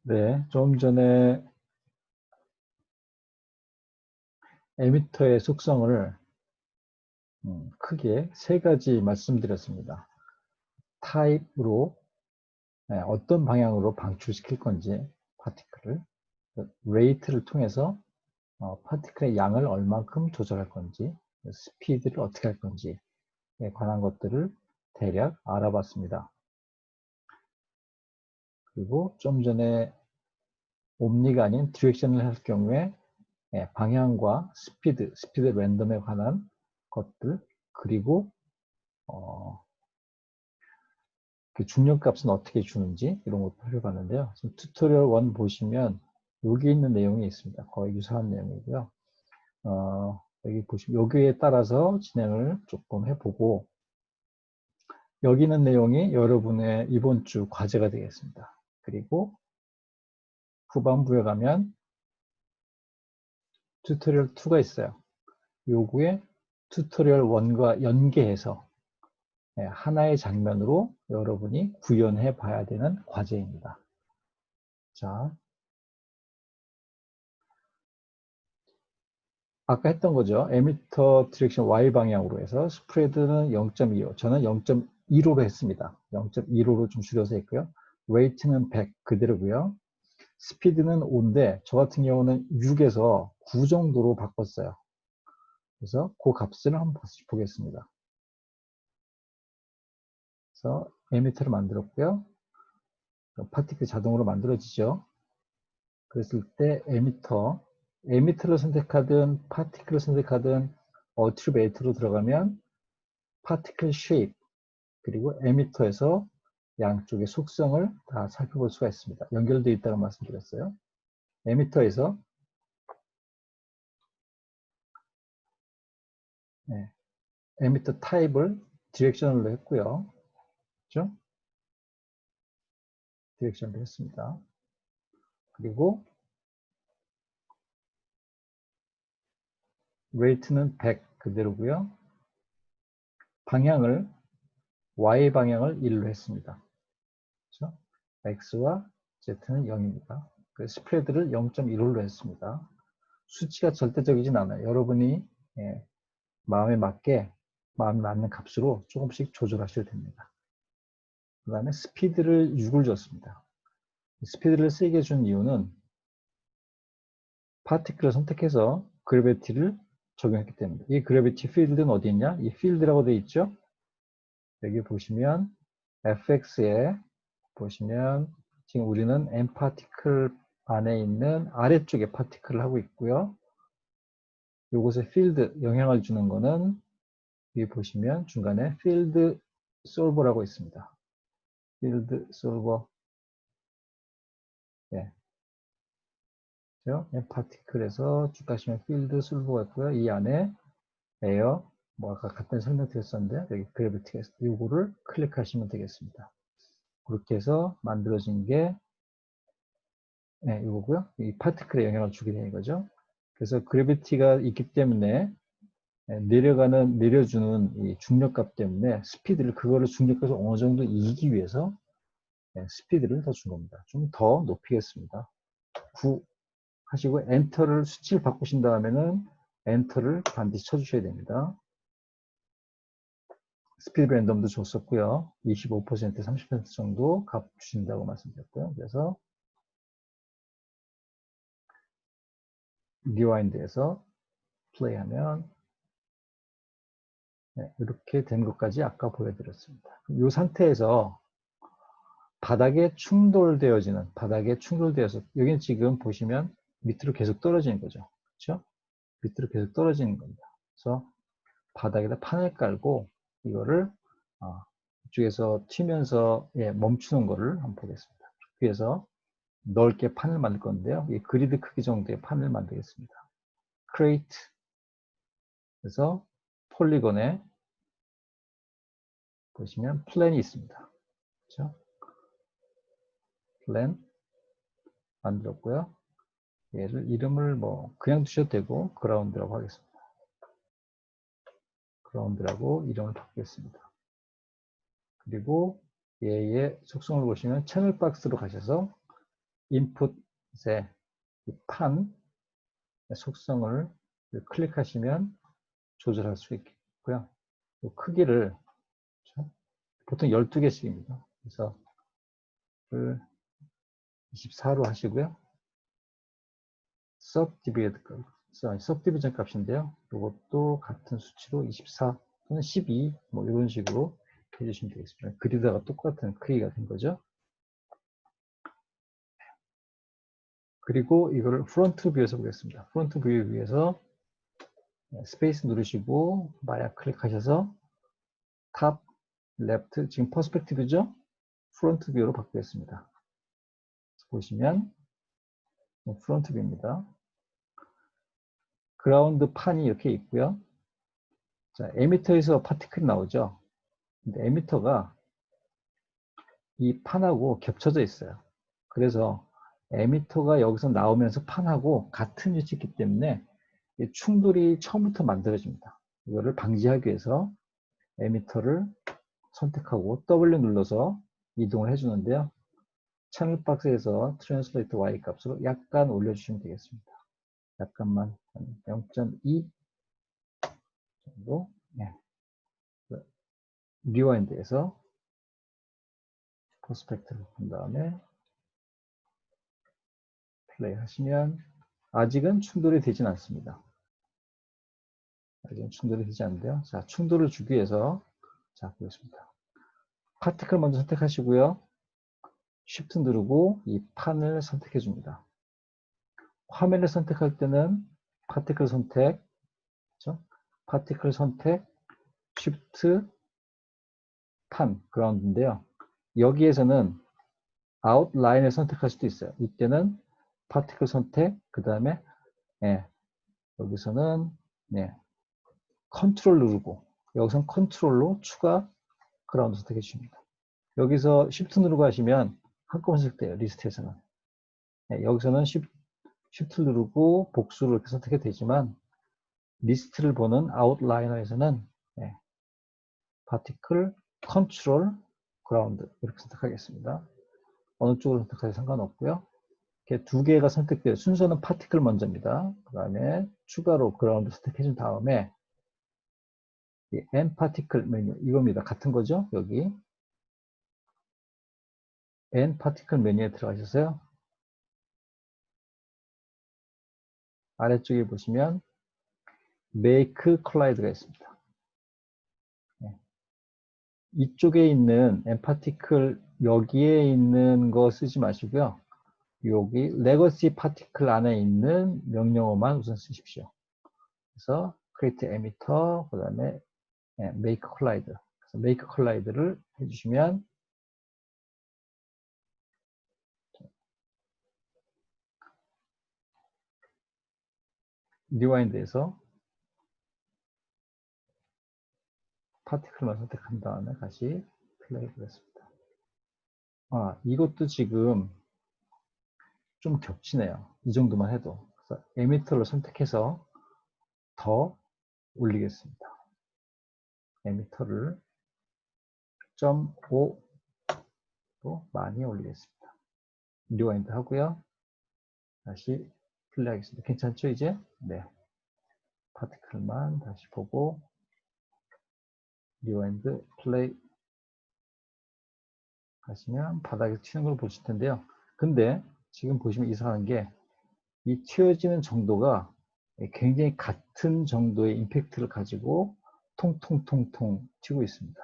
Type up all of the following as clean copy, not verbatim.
네, 좀 전에 에미터의 속성을 크게 세 가지 말씀드렸습니다. 타입으로 어떤 방향으로 방출시킬 건지 파티클을, 레이트를 통해서 파티클의 양을 얼만큼 조절할 건지, 스피드를 어떻게 할 건지에 관한 것들을 대략 알아봤습니다. 그리고 좀 전에 옴니가 아닌 디렉션을 할 경우에 방향과 스피드 랜덤에 관한 것들, 그리고 그 중력값은 어떻게 주는지 이런 것도 살펴봤는데요. 지금 튜토리얼 1 보시면 여기 있는 내용이 있습니다. 거의 유사한 내용이고요. 여기 보시면 여기에 따라서 진행을 조금 해보고, 여기 있는 내용이 여러분의 이번 주 과제가 되겠습니다. 그리고 후반부에 가면 튜토리얼 2가 있어요. 요구에 튜토리얼 1과 연계해서 하나의 장면으로 여러분이 구현해 봐야 되는 과제입니다. 자, 아까 했던 거죠. 에미터 디렉션 Y 방향으로 해서 스프레드는 0.25, 저는 0.15로 했습니다. 0.15로 좀 줄여서 했고요. 레이트는 100 그대로고요. 스피드는 5인데 저 같은 경우는 6에서 9 정도로 바꿨어요. 그래서 그 값을 한번 보겠습니다. 그래서 에미터를 만들었고요. 파티클 자동으로 만들어지죠. 그랬을 때 에미터를 선택하든 파티클을 선택하든 어트리뷰트로 들어가면 파티클 쉐입 그리고 에미터에서 양쪽의 속성을 다 살펴볼 수가 있습니다. 연결되어 있다고 말씀드렸어요. 에미터에서 에미터 타입을 디렉션으로 했고요. 그렇죠? 디렉션으로 했습니다. 그리고 레이트는 100 그대로고요. 방향을 Y 방향을 1로 했습니다. 그렇죠? X와 Z는 0입니다. 스프레드를 0.15로 했습니다. 수치가 절대적이진 않아요. 여러분이 마음에 맞는 값으로 조금씩 조절하셔도 됩니다. 그 다음에 스피드를 6을 줬습니다. 스피드를 세게 준 이유는 파티클을 선택해서 그래비티를 적용했기 때문에. 이 그래비티 필드는 어디 있냐? 이 필드라고 되어 있죠? 여기 보시면 fx에 보시면 지금 우리는 m 파티클 안에 있는 아래쪽에 파티클을 하고 있고요. 이곳에 필드 영향을 주는 거는 여기 보시면 중간에 필드 솔버라고 있습니다. 필드 솔버. 네. m 파티클에서 쭉 가시면 필드 솔버가 있고요. 이 안에 에어, 아까 같은 설명드렸었는데 여기 그래비티가 이거를 클릭하시면 되겠습니다. 그렇게 해서 만들어진 게 이거고요. 이 파티클에 영향을 주게 되는 거죠. 그래서 그래비티가 있기 때문에 내려주는 이 중력값 때문에 그거를 중력값을 어느 정도 이기기 위해서 스피드를 더 준 겁니다. 좀 더 높이겠습니다. 9 하시고 엔터를 수치를 바꾸신 다음에는 엔터를 반드시 쳐주셔야 됩니다. 스피드 랜덤도 줬었고요. 25%, 30% 정도 값 주신다고 말씀드렸고요. 그래서 리와인드에서 플레이하면 이렇게 된 것까지 아까 보여드렸습니다. 이 상태에서 바닥에 충돌되어서 여기는 지금 보시면 밑으로 계속 떨어지는 거죠. 그렇죠? 밑으로 계속 떨어지는 겁니다. 그래서 바닥에다 판을 깔고 이거를 이쪽에서 튀면서 멈추는 거를 한번 보겠습니다. 그래서 넓게 판을 만들 건데요. 이 그리드 크기 정도의 판을 만들겠습니다. 크레이트. 그래서 폴리곤에 보시면 플랜이 있습니다. 그렇죠? 플랜 만들었고요. 얘를 이름을 그냥 두셔도 되고 그라운드라고 하겠습니다. 그라운드라고 이름을 바꾸겠습니다. 그리고 얘의 속성을 보시면 채널 박스로 가셔서 인풋의 판 속성을 클릭하시면 조절할 수 있고요. 크기를 보통 12개씩입니다. 그래서 24로 하시고요. subdivision 값인데요. 이것도 같은 수치로 24 또는 12 뭐 이런 식으로 해주시면 되겠습니다. 그리다가 똑같은 크기가 된 거죠. 그리고 이거를 프론트 뷰에서 보겠습니다. 프론트 뷰 위에서 스페이스 누르시고 마약 클릭하셔서 탑, 레프트, 지금 퍼스펙티브죠? 프론트 뷰로 바꾸겠습니다. 보시면 프론트 뷰입니다. 그라운드 판이 이렇게 있고요. 자, 에미터에서 파티클이 나오죠. 근데 에미터가 이 판하고 겹쳐져 있어요. 그래서 에미터가 여기서 나오면서 판하고 같은 위치에 있기 때문에 충돌이 처음부터 만들어집니다. 이거를 방지하기 위해서 에미터를 선택하고 W 눌러서 이동을 해주는데요. 채널 박스에서 트랜슬레이트 Y 값으로 약간 올려주시면 되겠습니다. 약간만 0.2 정도. 네. 리와인드에서 퍼스펙트를 본 다음에 플레이 하시면 아직은 충돌이 되진 않습니다. 아직은 충돌이 되지 않는데요. 자, 충돌을 주기 위해서 자, 보겠습니다. 파티클 먼저 선택하시고요. Shift 누르고 이 판을 선택해 줍니다. 화면을 선택할 때는 파티클 선택, 그렇죠? 파티클 선택, Shift 판, 그라운드인데요. 여기에서는 아웃라인을 선택할 수도 있어요. 이때는 파티클 선택, 그 다음에 여기서는 컨트롤 누르고 여기서는 컨트롤로 추가 그라운드 선택해 주십니다. 여기서 Shift 누르고 하시면 한꺼번에 선택돼요. 리스트에서는. 여기서는 Shift 누르고 복수를 이렇게 선택해도 되지만 리스트를 보는 아웃라이너에서는 파티클, 컨트롤, 그라운드 이렇게 선택하겠습니다. 어느 쪽으로 선택하지 상관없고요. 이렇게 두 개가 선택돼요. 순서는 파티클 먼저입니다. 그 다음에 추가로 그라운드 선택해 준 다음에 N 파티클 메뉴 이겁니다. 같은 거죠? 여기 N 파티클 메뉴에 들어가셔서요. 아래쪽에 보시면 Make Collide가 있습니다. 이쪽에 있는 N 파티클 여기에 있는 거 쓰지 마시고요. 여기 레거시 파티클 안에 있는 명령어만 우선 쓰십시오. 그래서 create emitter 그 다음에 make collide. 그래서 make collide를 해주시면 rewind에서 파티클만 선택한 다음에 다시 플레이 해보겠습니다. 이것도 지금 좀 겹치네요. 이 정도만 해도. 그래서 에미터를 선택해서 더 올리겠습니다. 에미터를 0.5도 많이 올리겠습니다. 리와인드 하고요. 다시 플레이 하겠습니다. 괜찮죠, 이제? 네. 파티클만 다시 보고 리와인드 플레이 하시면 바닥에 튀는 걸 보실 텐데요. 근데 지금 보시면 이상한 게 이 튀어지는 정도가 굉장히 같은 정도의 임팩트를 가지고 통통통통 튀고 있습니다.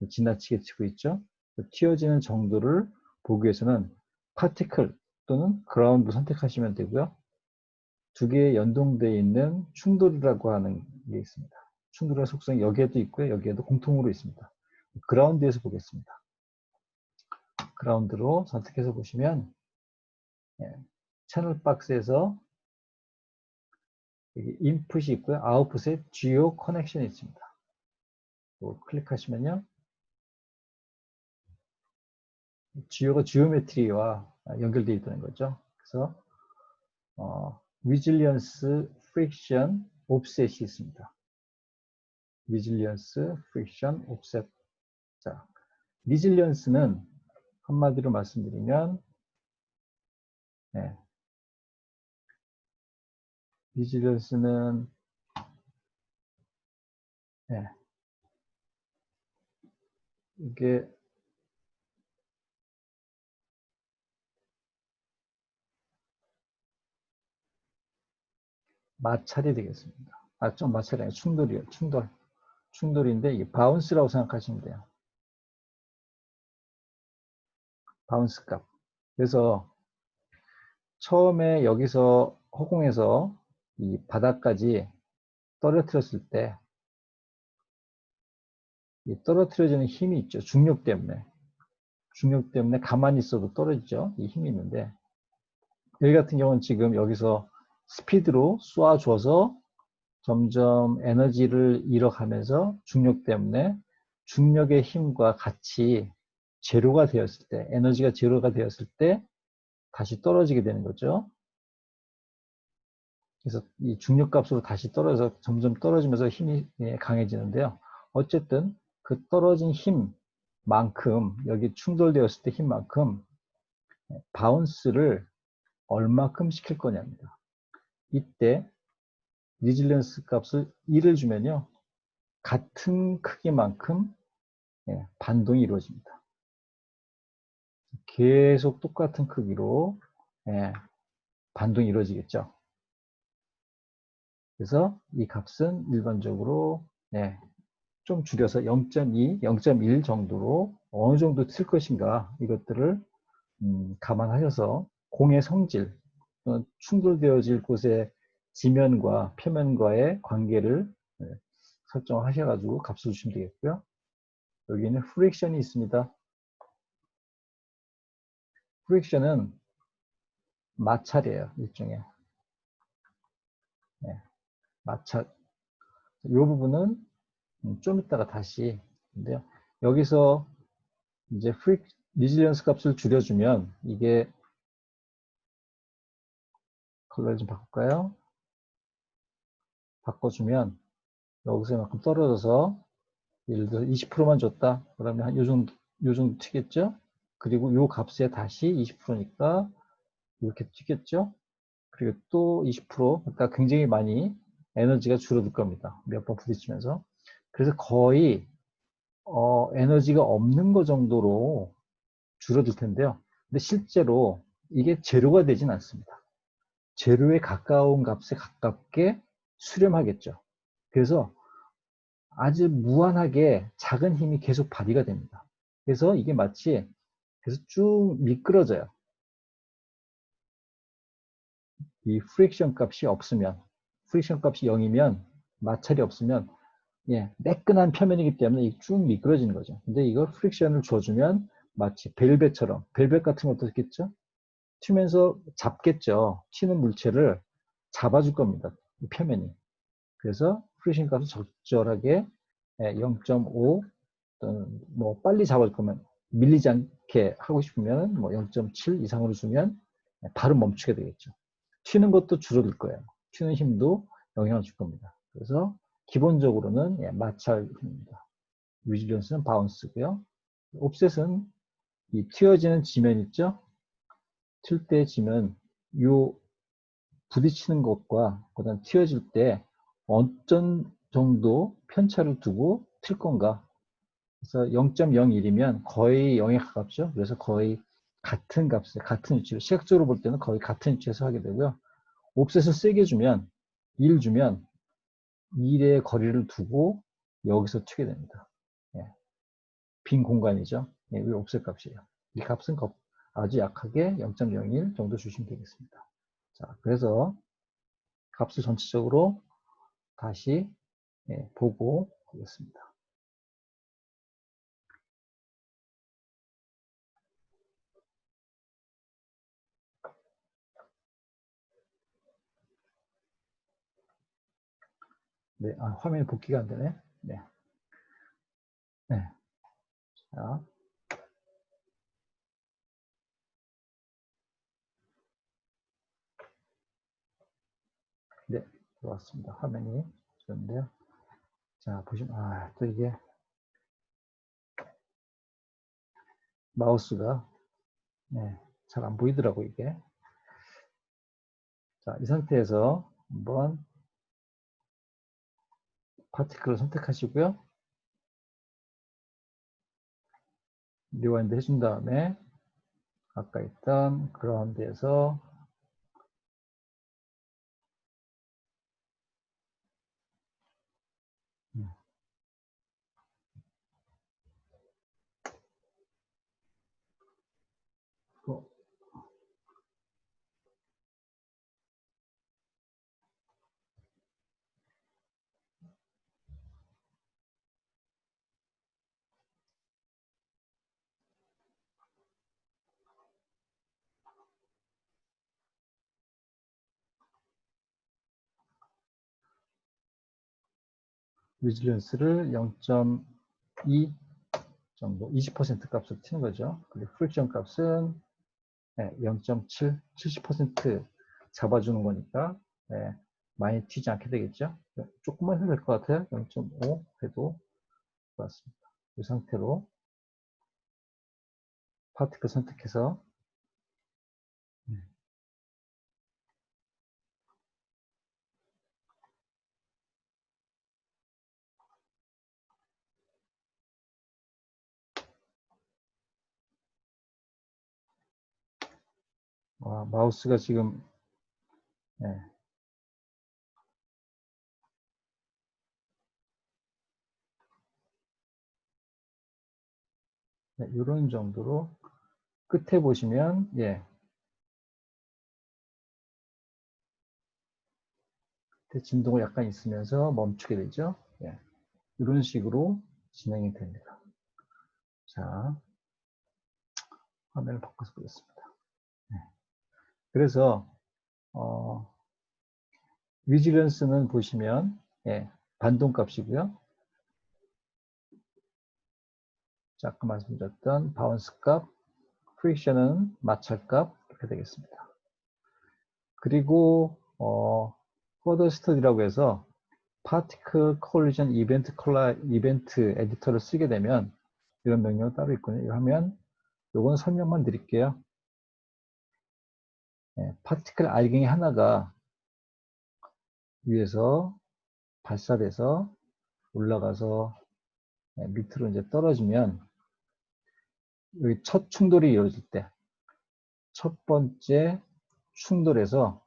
지나치게 튀고 있죠. 튀어지는 정도를 보기 위해서는 파티클 또는 그라운드 선택하시면 되고요. 두 개의 연동되어 있는 충돌이라고 하는 게 있습니다. 충돌의 속성이 여기에도 있고요. 여기에도 공통으로 있습니다. 그라운드에서 보겠습니다. 그라운드로 선택해서 보시면 채널 박스에서 여기 인풋이 있고요. 아웃풋에 지오 커넥션이 있습니다. 클릭하시면요. 지오가 지오메트리와 연결되어 있다는 거죠. 그래서 resilience, friction, offset이 있습니다. resilience, friction, offset. 자, resilience는 한마디로 말씀드리면 예. 리질런스는 예. 이게 마찰이 되겠습니다. 아, 좀 마찰이 아니라 충돌이에요. 충돌. 충돌인데 이게 바운스라고 생각하시면 돼요. 바운스 값. 그래서 처음에 여기서 허공에서 이 바닥까지 떨어뜨렸을 때 이 떨어뜨려지는 힘이 있죠. 중력 때문에. 중력 때문에 가만히 있어도 떨어지죠. 이 힘이 있는데 여기 같은 경우는 지금 여기서 스피드로 쏘아줘서 점점 에너지를 잃어가면서 중력 때문에 중력의 힘과 같이 제로가 되었을 때, 에너지가 제로가 되었을 때 다시 떨어지게 되는 거죠. 그래서 이 중력값으로 다시 떨어져서 점점 떨어지면서 힘이 강해지는데요. 어쨌든 그 떨어진 힘만큼, 여기 충돌되었을 때 힘만큼 바운스를 얼마큼 시킬 거냐입니다. 이때 리질런스 값을 1을 주면요. 같은 크기만큼 반동이 이루어집니다. 계속 똑같은 크기로 반동이 이루어지겠죠. 그래서 이 값은 일반적으로 좀 줄여서 0.2, 0.1 정도로 어느 정도 틀 것인가 이것들을 감안하셔서 공의 성질, 충돌되어질 곳의 지면과 표면과의 관계를 설정하셔가지고 값을 주시면 되겠고요. 여기는 프릭션이 있습니다. 프릭션은 마찰이에요, 일종의. 마찰. 이 부분은 좀 이따가 다시 인데요. 여기서 이제 리질리언스 값을 줄여주면 이게 컬러를 좀 바꿀까요? 바꿔주면 여기서 이만큼 떨어져서 예를 들어 20%만 줬다. 그러면 한 요 정도 튀겠죠? 그리고 요 값에 다시 20%니까 이렇게 튀겠죠? 그리고 또 20%, 그러니까 굉장히 많이 에너지가 줄어들 겁니다. 몇 번 부딪히면서. 그래서 거의 에너지가 없는 것 정도로 줄어들 텐데요. 근데 실제로 이게 제로가 되진 않습니다. 제로에 가까운 값에 가깝게 수렴하겠죠. 그래서 아주 무한하게 작은 힘이 계속 발휘가 됩니다. 그래서 이게 마치 그래서 쭉 미끄러져요. 이 프릭션 값이 없으면, 프릭션 값이 0이면, 마찰이 없으면 매끈한 표면이기 때문에 쭉 미끄러지는 거죠. 근데 이걸 프릭션을 줘주면 마치 벨벳처럼, 벨벳 같은 것도 있겠죠? 튀면서 잡겠죠. 튀는 물체를 잡아줄 겁니다. 표면이. 그래서 프리싱 값을 적절하게 0.5 또는 뭐 빨리 잡을 거면 밀리지 않게 하고 싶으면 뭐 0.7 이상으로 주면 바로 멈추게 되겠죠. 튀는 것도 줄어들 거예요. 튀는 힘도 영향을 줄 겁니다. 그래서 기본적으로는 마찰 힘입니다. 리질리언스는 바운스고요. 옵셋은 이 튀어지는 지면 있죠? 튈 때 지면 요 부딪히는 것과 그다음 튀어질 때 어떤 정도 편차를 두고 튈 건가. 그래서 0.01이면 거의 0에 가깝죠. 그래서 거의 같은 값에 같은 위치로 시각적으로 볼 때는 거의 같은 위치에서 하게 되고요. 옵셋을 세게 주면 1 주면 1의 거리를 두고 여기서 튀게 됩니다. 빈 공간이죠. 이 옵셋 값이에요. 이 값은 아주 약하게 0.01 정도 주시면 되겠습니다. 자, 그래서 값을 전체적으로 다시 보고 하겠습니다. 네, 화면이 복귀가 안 되네. 네. 네. 자. 네, 들어왔습니다. 화면이 좋은데요. 자, 보시면, 또 이게 마우스가, 잘 안 보이더라고, 이게. 자, 이 상태에서 한번 파티클을 선택하시고요. 리와인드 해준 다음에 아까 있던 그라운드에서 리질리언스를 0.2 정도, 20% 값으로 치는 거죠. 그리고 프릭션 값은 0.7, 70% 잡아주는 거니까 많이 튀지 않게 되겠죠. 조금만 해도 될 것 같아요. 0.5 해도 좋았습니다. 이 상태로 파티클 선택해서 마우스가 지금 이런 정도로 끝에 보시면 진동이 약간 있으면서 멈추게 되죠. 이런 식으로 진행이 됩니다. 자, 화면을 바꿔서 보겠습니다. 그래서 위지런스는 보시면 반동값이고요. 자, 아까 말씀드렸던 바운스 값, 프릭션은 마찰값 이렇게 되겠습니다. 그리고 further study라고 해서 particle collision 이벤트 에디터를 쓰게 되면 이런 명령이 따로 있거든요. 이거 하면 요건 설명만 드릴게요. 파티클 알갱이 하나가 위에서 발사돼서 올라가서 밑으로 이제 떨어지면 여기 첫 충돌이 이루어질 때 첫 번째 충돌에서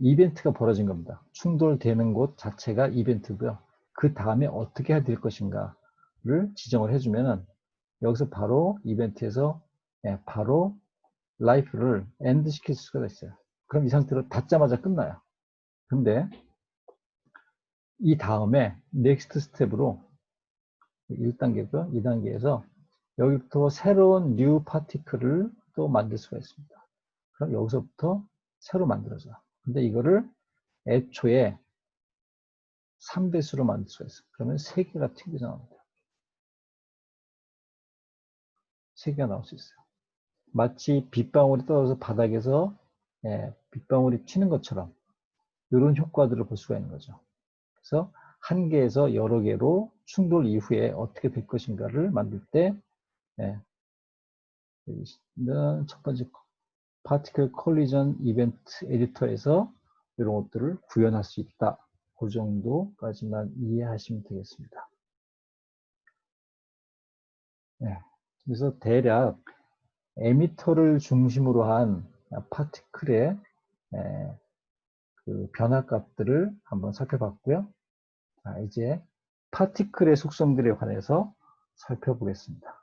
이벤트가 벌어진 겁니다. 충돌되는 곳 자체가 이벤트고요. 그 다음에 어떻게 해야 될 것인가를 지정을 해주면은 여기서 바로 이벤트에서 바로 라이프를 엔드 시킬 수가 있어요. 그럼 이 상태로 닫자마자 끝나요. 근데 이 다음에 넥스트 스텝으로 1단계고 2단계에서 여기부터 새로운 뉴 파티클을 또 만들 수가 있습니다. 그럼 여기서부터 새로 만들어져요. 근데 이거를 애초에 3배수로 만들 수가 있어요. 그러면 3개가 튕겨져 나옵니다. 3개가 나올 수 있어요. 마치 빗방울이 떨어져서 바닥에서 빗방울이 튀는 것처럼 이런 효과들을 볼 수가 있는 거죠. 그래서 한 개에서 여러 개로 충돌 이후에 어떻게 될 것인가를 만들 때 첫 번째 파티클 콜리전 이벤트 에디터에서 이런 것들을 구현할 수 있다. 그 정도까지만 이해하시면 되겠습니다. 그래서 대략 에미터를 중심으로 한 파티클의 그 변화값들을 한번 살펴봤고요. 자, 이제 파티클의 속성들에 관해서 살펴보겠습니다.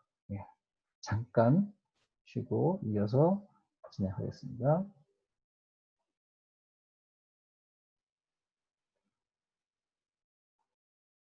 잠깐 쉬고 이어서 진행하겠습니다.